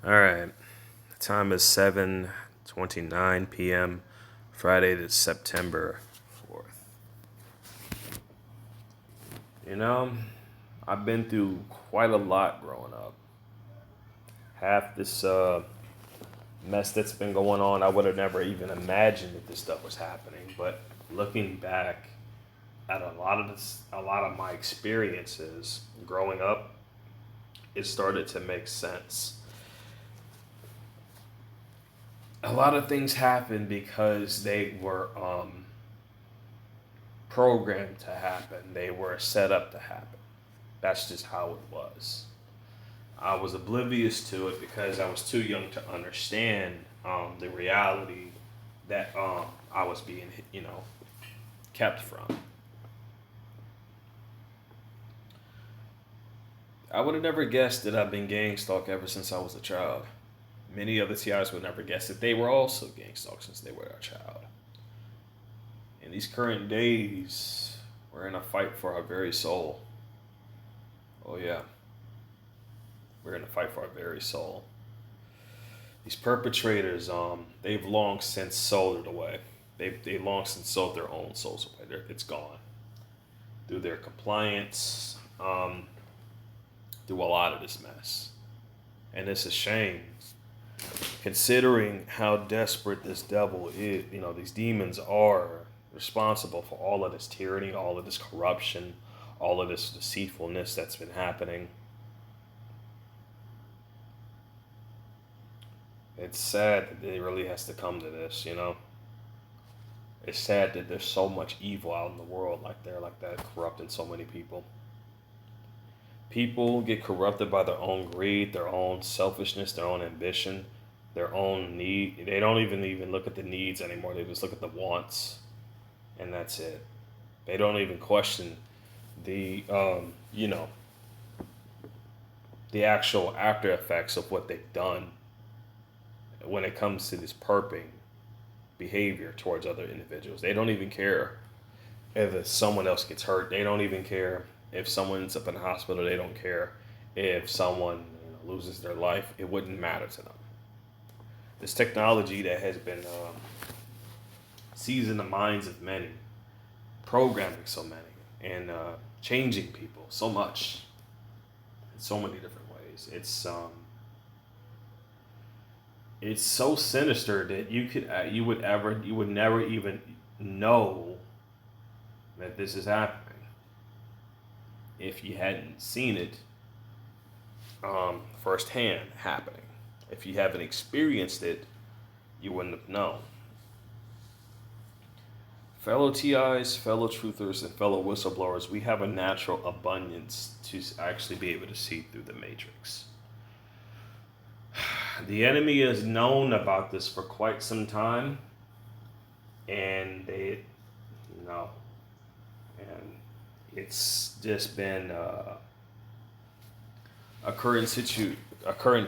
All right. The time is 7:29 p.m. Friday to September 4th. You know, I've been through quite a lot growing up. Half this mess that's been going on, I would have never even imagined that this stuff was happening. But looking back at a lot of my experiences growing up, it started to make sense. A lot of things happened because they were programmed to happen. They were set up to happen. That's just how it was. I was oblivious to it because I was too young to understand the reality that I was being, kept from. I would have never guessed that I've been gang stalked ever since I was a child. Many other TIs would never guess that they were also gang stalked since they were a child. In these current days, we're in a fight for our very soul. Oh, yeah, we're in a fight for our very soul. These perpetrators, they've long since sold it away. They long since sold their own souls away. It's gone through their compliance, through a lot of this mess, and it's a shame considering how desperate this devil is. These demons are responsible for all of this tyranny, all of this corruption, all of this deceitfulness that's been happening. It's sad that it really has to come to this. It's sad that there's so much evil out in the world like that, corrupting so many people. People get corrupted by their own greed, their own selfishness, their own ambition, their own need. They don't even look at the needs anymore. They just look at the wants, and that's it. They don't even question the the actual after effects of what they've done when it comes to this perping behavior towards other individuals. They don't even care if someone else gets hurt. They don't even care if someone ends up in the hospital. They don't care if someone loses their life. It wouldn't matter to them. This technology that has been seizing the minds of many, programming so many, and changing people so much in so many different ways. It's so sinister that you would never even know that this is happening if you hadn't seen it firsthand happening. If you haven't experienced it, you wouldn't have known. Fellow TIs, fellow truthers, and fellow whistleblowers, we have a natural abundance to actually be able to see through the matrix. The enemy has known about this for quite some time, and know, and it's just been a current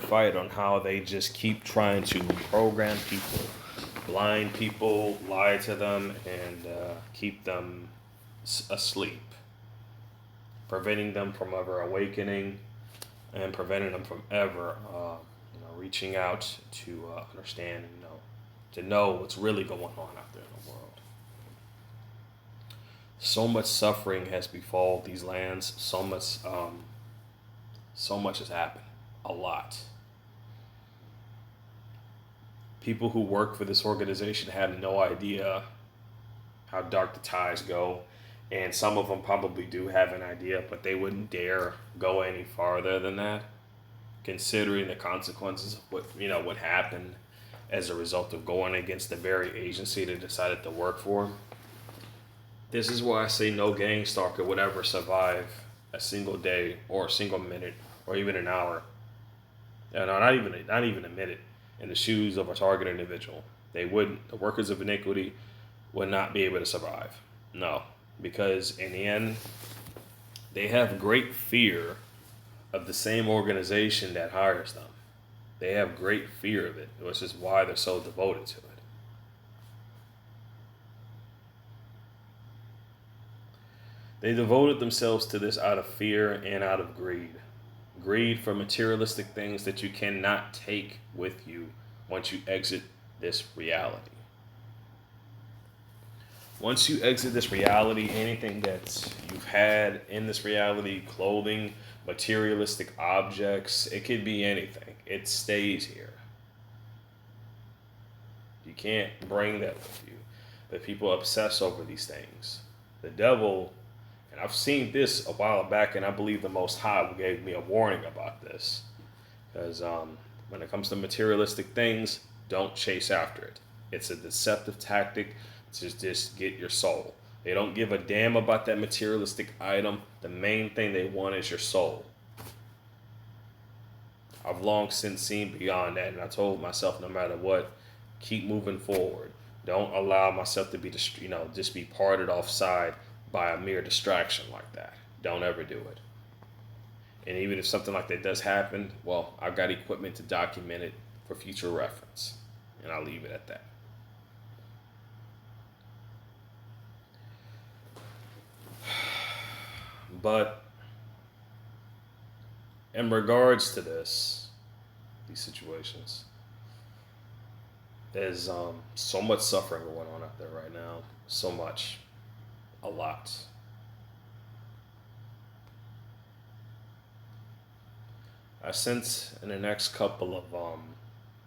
fight on how they just keep trying to program people, blind people, lie to them, and keep them asleep, preventing them from ever awakening, and preventing them from ever, reaching out to understand and to know what's really going on out there in the world. So much suffering has befalled these lands. So much has happened. A lot. People who work for this organization had no idea how dark the ties go, and some of them probably do have an idea, but they wouldn't dare go any farther than that, considering the consequences of what happened as a result of going against the very agency they decided to work for. This is why I say no gang stalker would ever survive a single day or a single minute or even an hour. No, not even a minute in the shoes of a target individual. They wouldn't. The workers of iniquity would not be able to survive. No, because in the end, they have great fear of the same organization that hires them. They have great fear of it, which is why they're so devoted to it. They devoted themselves to this out of fear and out of greed. Greed for materialistic things that you cannot take with you once you exit this reality. Once you exit this reality, anything that you've had in this reality, clothing, materialistic objects, it could be anything. It stays here. You can't bring that with you. But people obsess over these things. The devil, and I've seen this a while back, and I believe the Most High gave me a warning about this. Because when it comes to materialistic things, don't chase after it. It's a deceptive tactic to just get your soul. They don't give a damn about that materialistic item. The main thing they want is your soul. I've long since seen beyond that, and I told myself, no matter what, keep moving forward. Don't allow myself to be, just be parted offside by a mere distraction like that. Don't ever do it. And even if something like that does happen, well, I've got equipment to document it for future reference, and I'll leave it at that. But in regards to these situations, there's so much suffering going on out there right now. So much. A lot. I sense in the next couple of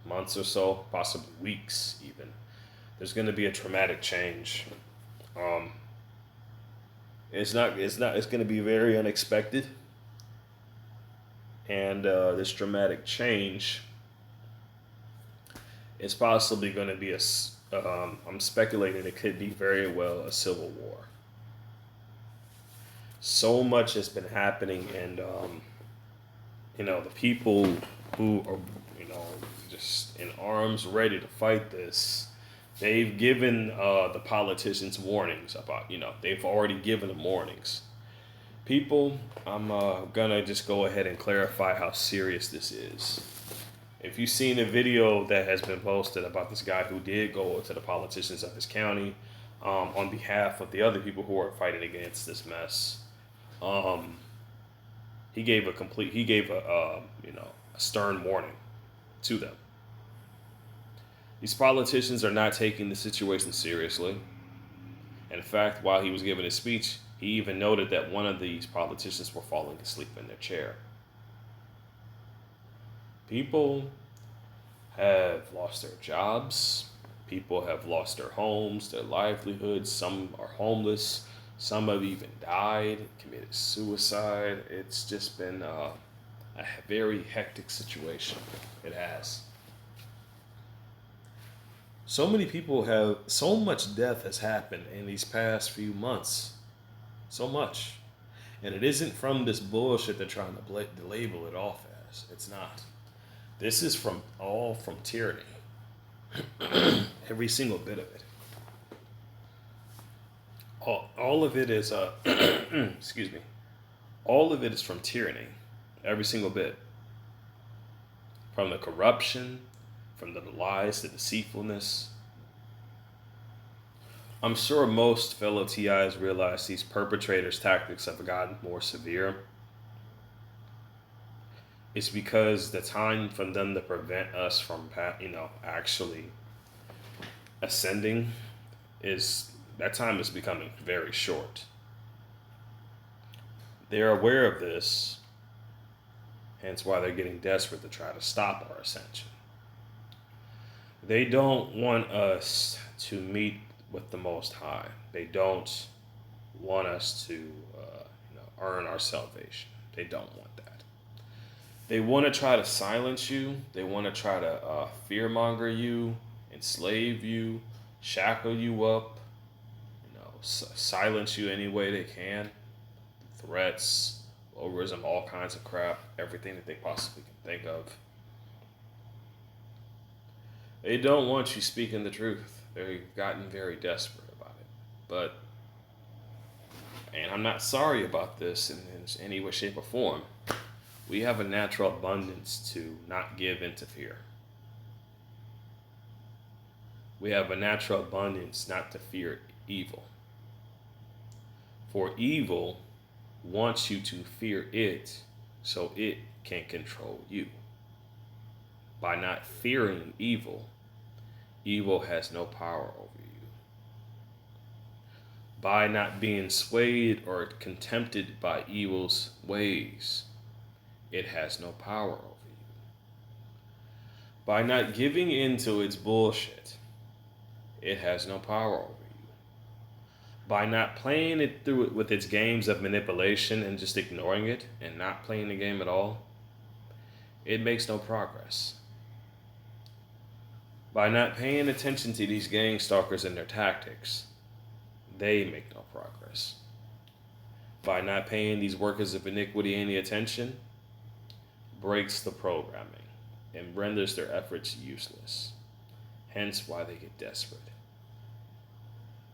months or so, possibly weeks even, there's going to be a traumatic change. It's going to be very unexpected. And this dramatic change is possibly going to be I'm speculating it could be very well a civil war. So much has been happening, and the people who are, just in arms ready to fight this, they've given the politicians warnings about, they've already given them warnings. People, I'm gonna just go ahead and clarify how serious this is. If you've seen a video that has been posted about this guy who did go to the politicians of his county on behalf of the other people who are fighting against this mess, he gave a stern warning to them. These politicians are not taking the situation seriously. In fact, while he was giving his speech, he even noted that one of these politicians were falling asleep in their chair. People have lost their jobs. People have lost their homes, their livelihoods. Some are homeless. Some have even died, committed suicide. It's just been a very hectic situation. It has. So much death has happened in these past few months. So much. And it isn't from this bullshit they're trying to label it off as. It's not. This is from tyranny. Every single bit of it. All of it is excuse me. All of it is from tyranny. Every single bit. From the corruption, from the lies, the deceitfulness. I'm sure most fellow TIs realize these perpetrators' tactics have gotten more severe. It's because the time for them to prevent us from, actually ascending that time is becoming very short. They're aware of this, hence why they're getting desperate to try to stop our ascension. They don't want us to meet with the Most High. They don't want us to, earn our salvation. They don't want that. They want to try to silence you. They want to try to fearmonger you, enslave you, shackle you up, silence you any way they can. Threats, lowrism, all kinds of crap, everything that they possibly can think of. They don't want you speaking the truth. They've gotten very desperate about it. And I'm not sorry about this in any way, shape, or form. We have a natural abundance to not give in to fear. We have a natural abundance not to fear evil. For evil wants you to fear it so it can control you. By not fearing evil, evil has no power over you. By not being swayed or contempted by evil's ways, it has no power over you. By not giving in to its bullshit, it has no power over you. By not playing it through with its games of manipulation and just ignoring it and not playing the game at all, it makes no progress. By not paying attention to these gang stalkers and their tactics, they make no progress. By not paying these workers of iniquity any attention, breaks the programming and renders their efforts useless. Hence why they get desperate.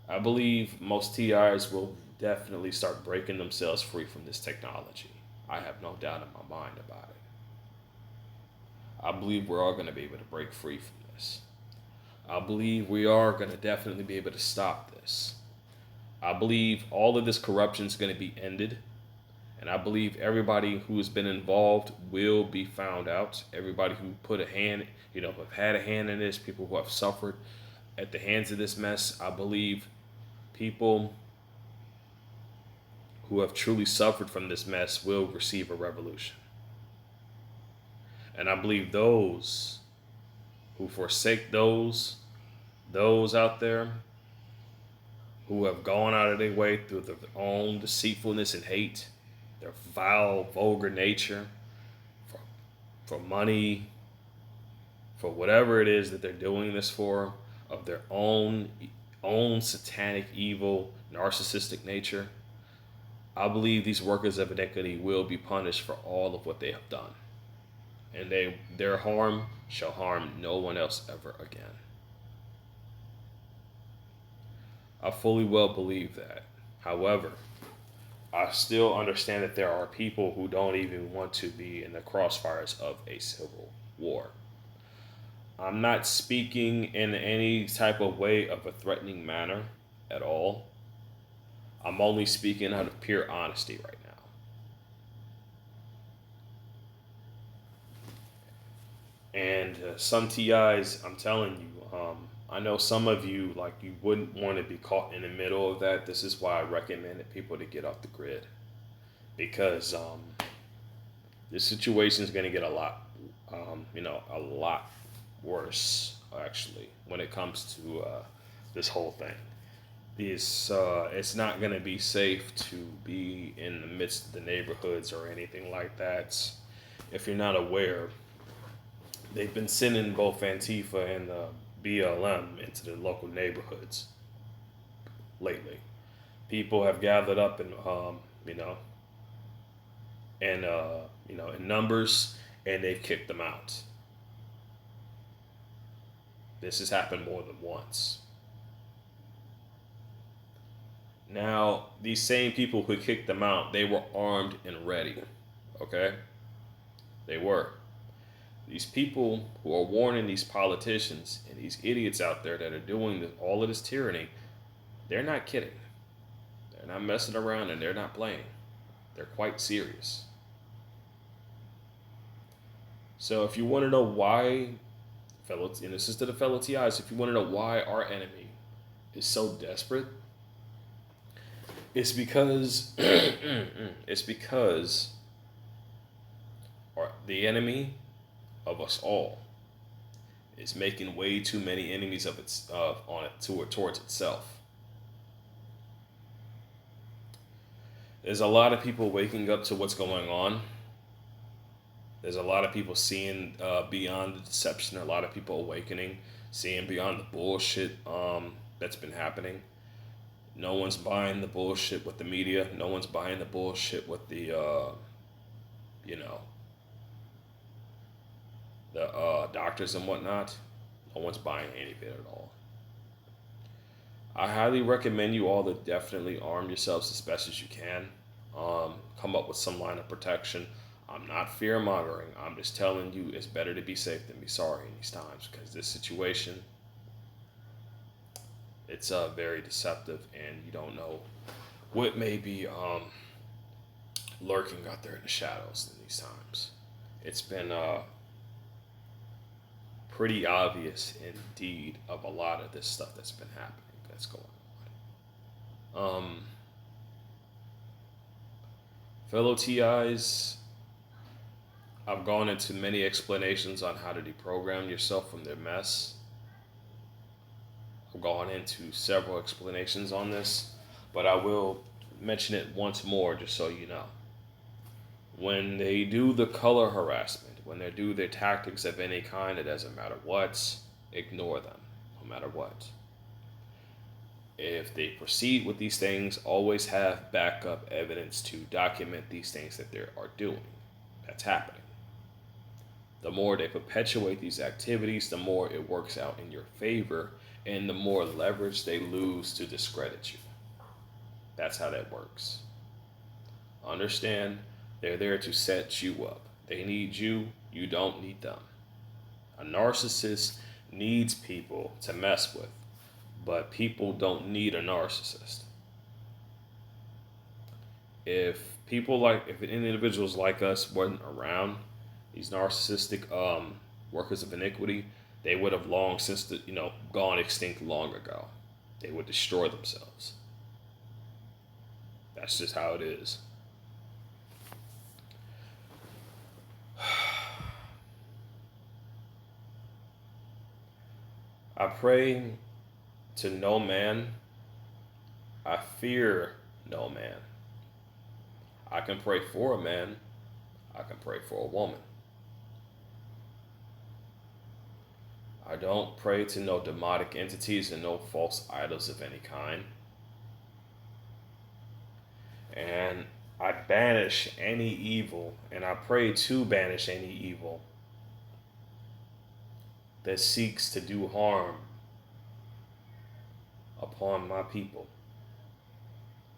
I believe most TIs will definitely start breaking themselves free from this technology. I have no doubt in my mind about it. I believe we're all going to be able to break free from this. I believe we are going to definitely be able to stop this. I believe all of this corruption is going to be ended. And I believe everybody who has been involved will be found out. Everybody who put a hand, have had a hand in this, people who have suffered at the hands of this mess. I believe people who have truly suffered from this mess will receive a revolution. And I believe those who forsake those out there who have gone out of their way through their own deceitfulness and hate, their vile, vulgar nature, for money, for whatever it is that they're doing this for, of their own satanic, evil, narcissistic nature, I believe these workers of iniquity will be punished for all of what they have done. And their harm shall harm no one else ever again. I fully well believe that. However, I still understand that there are people who don't even want to be in the crossfires of a civil war. I'm not speaking in any type of way of a threatening manner at all. I'm only speaking out of pure honesty right now. And some TIs, I'm telling you, I know some of you, you wouldn't want to be caught in the middle of that. This is why I recommended people to get off the grid. Because this situation is going to get a lot worse, actually, when it comes to this whole thing. It's not going to be safe to be in the midst of the neighborhoods or anything like that. If you're not aware, they've been sending both Antifa and the BLM into the local neighborhoods lately. People have gathered up in numbers, and they've kicked them out. This has happened more than once. Now, these same people who kicked them out, they were armed and ready. Okay? They were. These people who are warning these politicians and these idiots out there that are doing all of this tyranny, they're not kidding. They're not messing around, and they're not playing. They're quite serious. So if you want to know why, and this is to the fellow TIs, if you want to know why our enemy is so desperate, it's because the enemy of us all is making way too many enemies towards itself. There's a lot of people waking up to what's going on. There's a lot of people seeing beyond the deception. A lot of people awakening, seeing beyond the bullshit that's been happening. No one's buying the bullshit with the media. No one's buying the bullshit with the doctors and whatnot. No one's buying any of it at all. I highly recommend you all to definitely arm yourselves as best as you can. Come up with some line of protection. I'm not fear-mongering. I'm just telling you it's better to be safe than be sorry in these times, because this situation, it's very deceptive, and you don't know what may be lurking out there in the shadows in these times. It's been pretty obvious indeed of a lot of this stuff that's been happening, that's going on. Fellow TIs, I've gone into many explanations on how to deprogram yourself from the mess. I've gone into several explanations on this, but I will mention it once more just so you know. When they do the color harassment, when they do their tactics of any kind, it doesn't matter what, ignore them, no matter what. If they proceed with these things, always have backup evidence to document these things that they are doing. That's happening. The more they perpetuate these activities, the more it works out in your favor, and the more leverage they lose to discredit you. That's how that works. Understand, they're there to set you up. They need you, you don't need them. A narcissist needs people to mess with, but people don't need a narcissist. If individuals like us weren't around, these narcissistic workers of iniquity, they would have long since gone extinct long ago. They would destroy themselves. That's just how it is. I pray to no man. I fear no man. I can pray for a man. I can pray for a woman. I don't pray to no demonic entities and no false idols of any kind. And I banish any evil, and I pray to banish any evil that seeks to do harm upon my people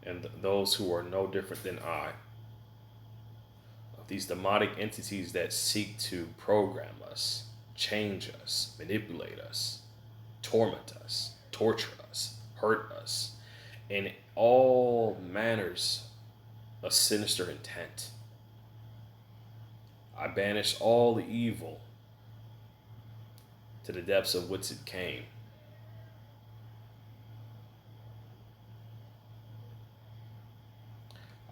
and those who are no different than I. Of these demonic entities that seek to program us, change us, manipulate us, torment us, torture us, hurt us, in all manners of sinister intent. I banish all the evil to the depths of which it came.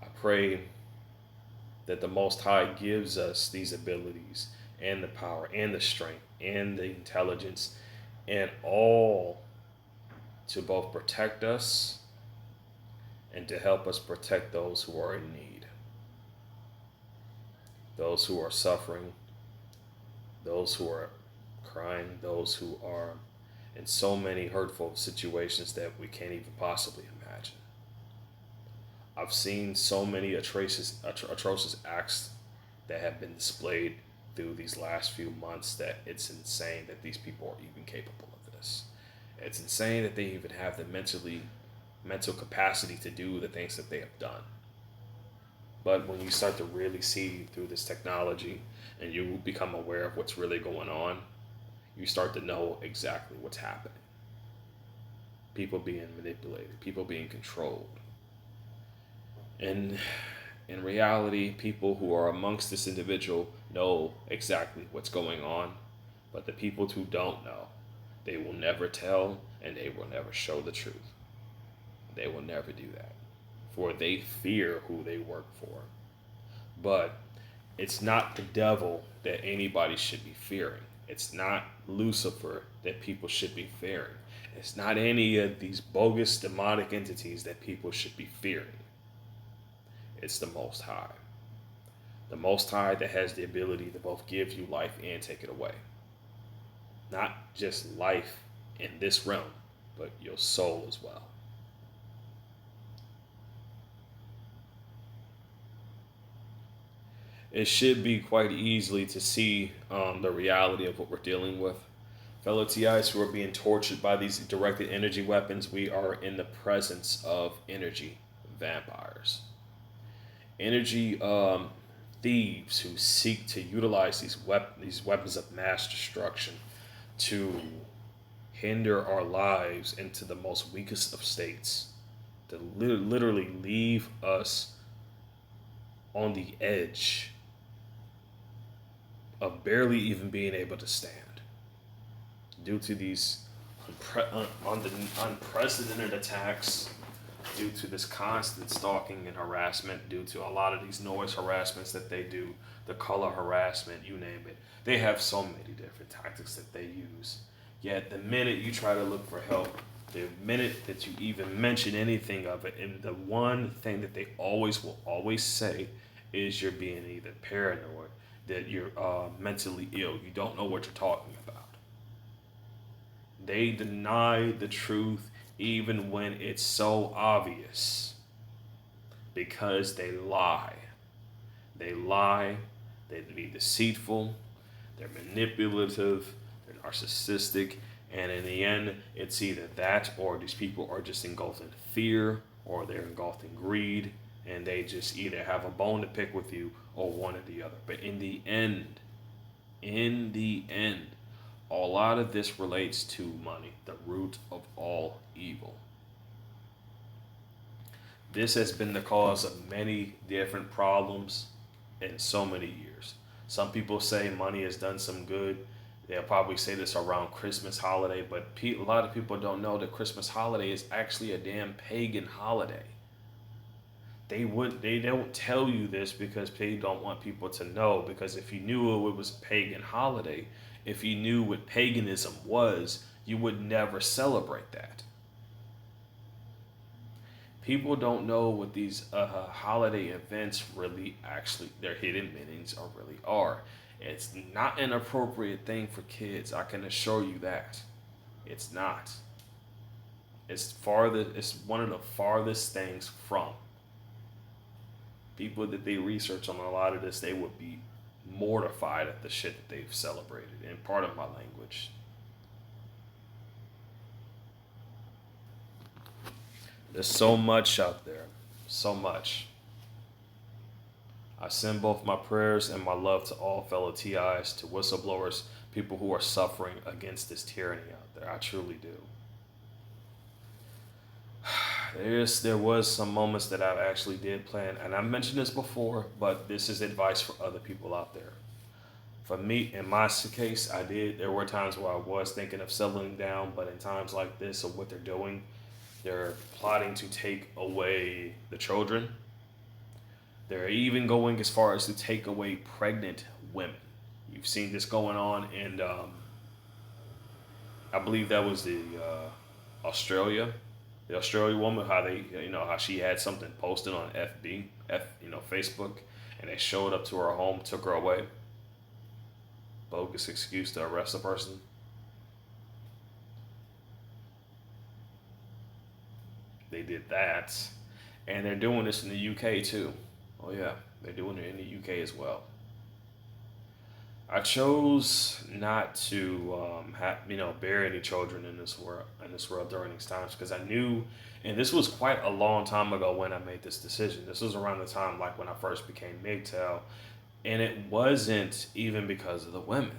I pray that the Most High gives us these abilities and the power and the strength and the intelligence and all to both protect us and to help us protect those who are in need, those who are suffering, those who are crying, those who are in so many hurtful situations that we can't even possibly imagine. I've seen so many atrocious acts that have been displayed through these last few months that it's insane that these people are even capable of this. It's insane that they even have the mental capacity to do the things that they have done. But when you start to really see through this technology and you become aware of what's really going on, you start to know exactly what's happening. People being manipulated, people being controlled. And in reality, people who are amongst this individual know exactly what's going on, but the people who don't know, they will never tell and they will never show the truth. They will never do that, for they fear who they work for. But it's not the devil that anybody should be fearing. It's not Lucifer that people should be fearing. It's not any of these bogus demonic entities that people should be fearing. It's the Most High. The Most High that has the ability to both give you life and take it away. Not just life in this realm, but your soul as well. It should be quite easily to see the reality of what we're dealing with. Fellow TIs who are being tortured by these directed energy weapons, we are in the presence of energy vampires. Energy thieves who seek to utilize these weapons of mass destruction to hinder our lives into the most weakest of states, to literally leave us on the edge of barely even being able to stand due to these unprecedented attacks, due to this constant stalking and harassment, due to a lot of these noise harassments that they do, the color harassment, you name it. They have so many different tactics that they use. Yet the minute you try to look for help, the minute that you even mention anything of it, and the one thing that they will always say is you're being either paranoid, that you're mentally ill, you don't know what you're talking about. They deny the truth even when it's so obvious because they lie. They lie, they be deceitful, they're manipulative, they're narcissistic, and in the end, it's either that or these people are just engulfed in fear or they're engulfed in greed and they just either have a bone to pick with you or one or the other. But in the end, a lot of this relates to money, the root of all evil. This has been the cause of many different problems in so many years. Some people say money has done some good. They'll probably say this around Christmas holiday, but a lot of people don't know that Christmas holiday is actually a damn pagan holiday. They don't tell you this because they don't want people to know, because if you knew it was a pagan holiday, if you knew what paganism was, you would never celebrate that. People don't know what these holiday events really actually, their hidden meanings are really are. It's not an appropriate thing for kids, I can assure you that. It's not. It's one of the farthest things from. People that they research on a lot of this, they would be mortified at the shit that they've celebrated. And part of my language. There's so much out there. So much. I send both my prayers and my love to all fellow TIs, to whistleblowers, people who are suffering against this tyranny out there. I truly do. There was some moments that I actually did plan, and I mentioned this before, but this is advice for other people out there. For me, in my case, there were times where I was thinking of settling down, but in times like this of what they're doing, they're plotting to take away the children. They're even going as far as to take away pregnant women. You've seen this going on in, I believe that was Australia. The Australian woman, how she had something posted on Facebook, and they showed up to her home, took her away. Bogus excuse to arrest a person. They did that, and they're doing this in the UK too. Oh yeah, they're doing it in the UK as well. I chose not to bury any children in this world during these times, because I knew, and this was quite a long time ago when I made this decision. This was around the time like when I first became MGTOW, and it wasn't even because of the women.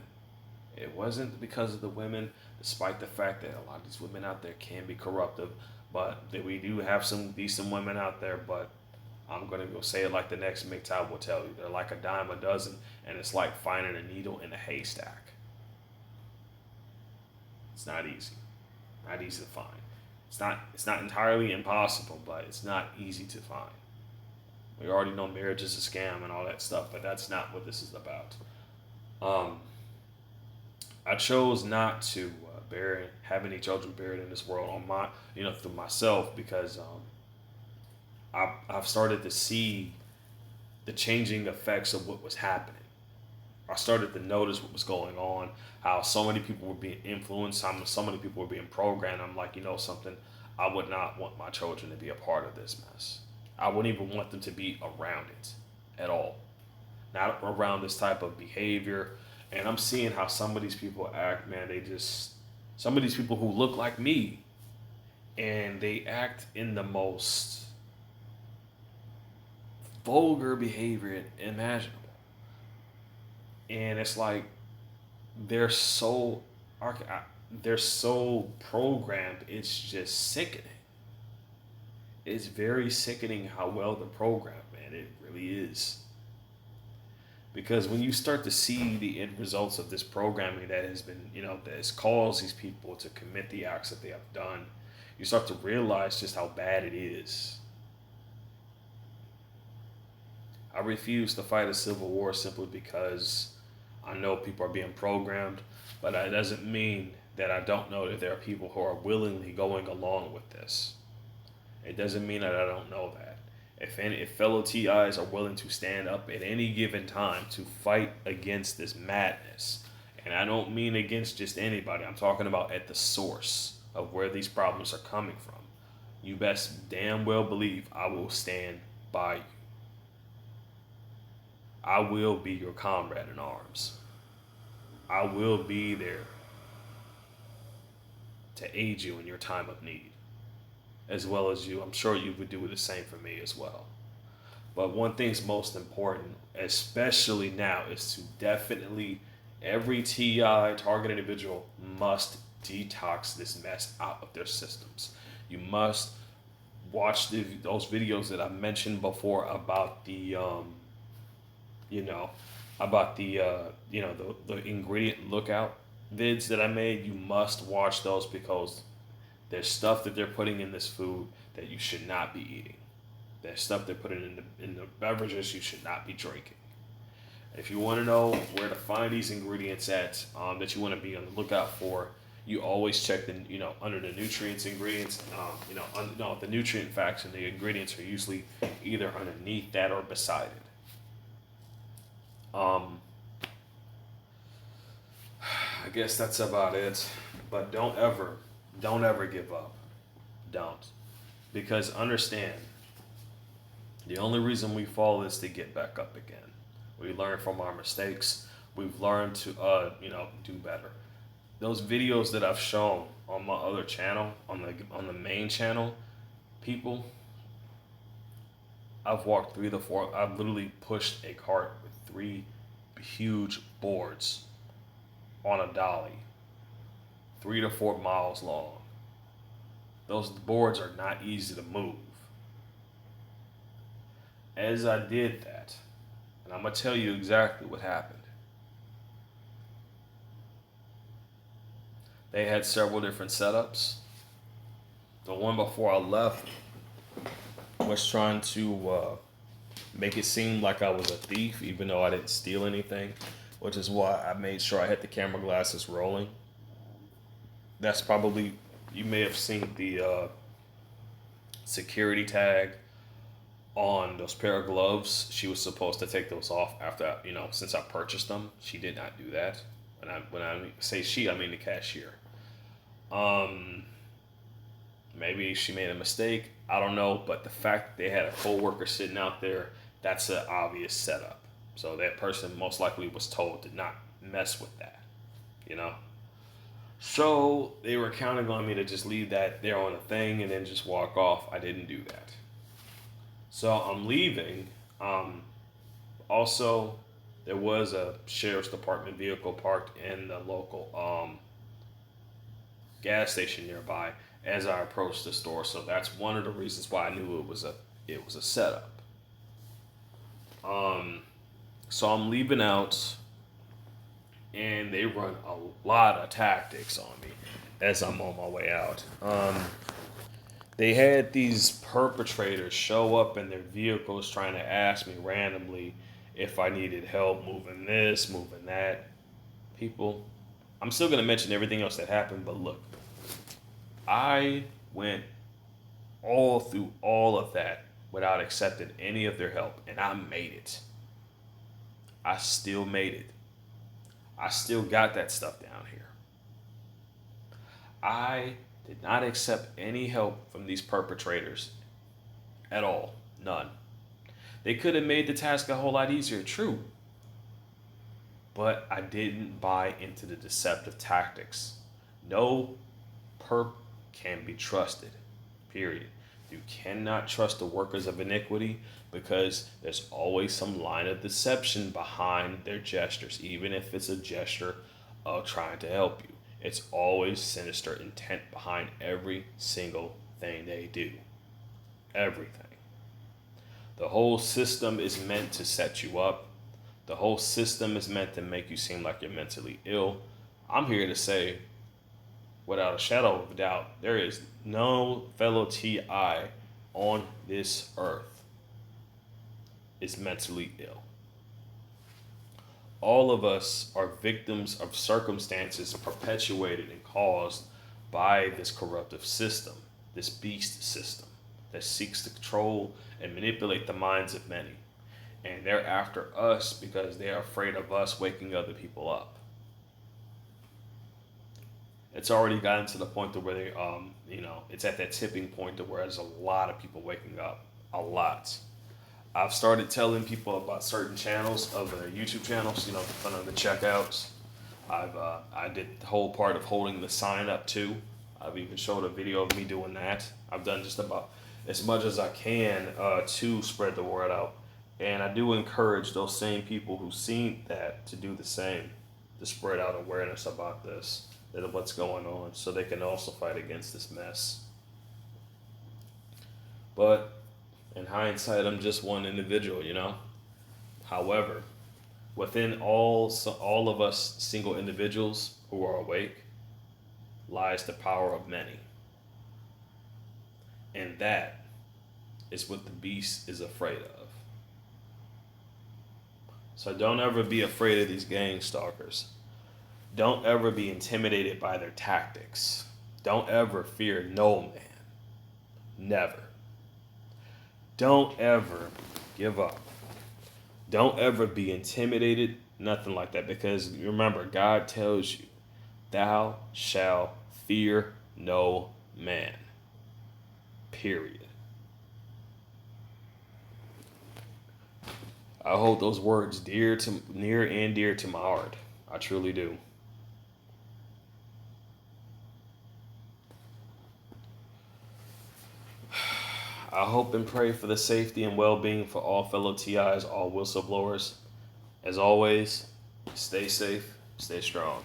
It wasn't because of the women, despite the fact that a lot of these women out there can be corruptive, but that we do have some decent women out there. But I'm gonna go say it like the next MGTOW will tell you. They're like a dime a dozen, and it's like finding a needle in a haystack. It's not easy. Not easy to find. It's not entirely impossible, but it's not easy to find. We already know marriage is a scam and all that stuff, but that's not what this is about. I chose not to have any children buried in this world through myself, because I've started to see the changing effects of what was happening. I started to notice what was going on, how so many people were being influenced, how so many people were being programmed. I'm like, something, I would not want my children to be a part of this mess. I wouldn't even want them to be around it at all. Not around this type of behavior. And I'm seeing how some of these people act, man. Some of these people who look like me, and they act in the most vulgar behavior imaginable. And it's like they're so programmed. It's just sickening. It's very sickening how well they're programmed, man. It really is. Because when you start to see the end results of this programming that has been, that has caused these people to commit the acts that they have done, you start to realize just how bad it is. I refuse to fight a civil war simply because I know people are being programmed, but that doesn't mean that I don't know that there are people who are willingly going along with this. It doesn't mean that I don't know that. If fellow TIs are willing to stand up at any given time to fight against this madness, and I don't mean against just anybody, I'm talking about at the source of where these problems are coming from, you best damn well believe I will stand by you. I will be your comrade in arms. I will be there to aid you in your time of need, as well as you. I'm sure you would do the same for me as well. But one thing's most important, especially now, is to definitely, every TI target individual must detox this mess out of their systems. You must watch those videos that I mentioned before about you know, the ingredient lookout vids that I made. You must watch those because there's stuff that they're putting in this food that you should not be eating. There's stuff they're putting in the beverages you should not be drinking. If you want to know where to find these ingredients at that you want to be on the lookout for, you always check under the nutrients ingredients. The nutrient facts and the ingredients are usually either underneath that or beside it. I guess that's about it. But don't ever give up. Don't. Because understand, the only reason we fall is to get back up again. We learn from our mistakes. We've learned to, do better. Those videos that I've shown on my other channel, on the main channel, people, I've walked 3 to 4. I've literally pushed a cart with 3 huge boards on a dolly, 3 to 4 miles long. Those boards are not easy to move. As I did that, and I'm going to tell you exactly what happened. They had several different setups. The one before I left was trying to make it seem like I was a thief, even though I didn't steal anything, which is why I made sure I had the camera glasses rolling. That's probably, you may have seen the security tag on those pair of gloves. She was supposed to take those off after, since I purchased them. She did not do that. When I say she, I mean the cashier. Maybe she made a mistake. I don't know, but the fact that they had a coworker sitting out there, that's an obvious setup. So that person most likely was told to not mess with that, So they were counting on me to just leave that there on the thing and then just walk off. I didn't do that. So I'm leaving. Also, there was a sheriff's department vehicle parked in the local gas station nearby as I approached the store. So that's one of the reasons why I knew it was a setup. So I'm leaving out, and they run a lot of tactics on me as I'm on my way out. They had these perpetrators show up in their vehicles trying to ask me randomly if I needed help moving this, moving that. People, I'm still going to mention everything else that happened, but look, I went all through all of that without accepting any of their help, and I made it. I still made it. I still got that stuff down here. I did not accept any help from these perpetrators at all. None. They could have made the task a whole lot easier, true. But I didn't buy into the deceptive tactics. No perp can be trusted, period. You cannot trust the workers of iniquity because there's always some line of deception behind their gestures, even if it's a gesture of trying to help you. It's always sinister intent behind every single thing they do. Everything. The whole system is meant to set you up. The whole system is meant to make you seem like you're mentally ill. I'm here to say, without a shadow of a doubt, there is no fellow TI on this earth is mentally ill. All of us are victims of circumstances perpetuated and caused by this corruptive system, this beast system that seeks to control and manipulate the minds of many. And they're after us because they're afraid of us waking other people up. It's already gotten to the point to where they, it's at that tipping point to where there's a lot of people waking up. A lot. I've started telling people about certain channels of YouTube channels, one of the checkouts. I did the whole part of holding the sign up too. I've even showed a video of me doing that. I've done just about as much as I can to spread the word out. And I do encourage those same people who've seen that to do the same, to spread out awareness about this, that what's going on, so they can also fight against this mess. But in hindsight, I'm just one individual, However, within all of us single individuals who are awake lies the power of many. And that is what the beast is afraid of. So don't ever be afraid of these gang stalkers. Don't ever be intimidated by their tactics. Don't ever fear no man. Never. Don't ever give up. Don't ever be intimidated, nothing like that. Because remember, God tells you, thou shalt fear no man. Period. I hold those words near and dear to my heart. I truly do. I hope and pray for the safety and well-being for all fellow TIs, all whistleblowers. As always, stay safe, stay strong.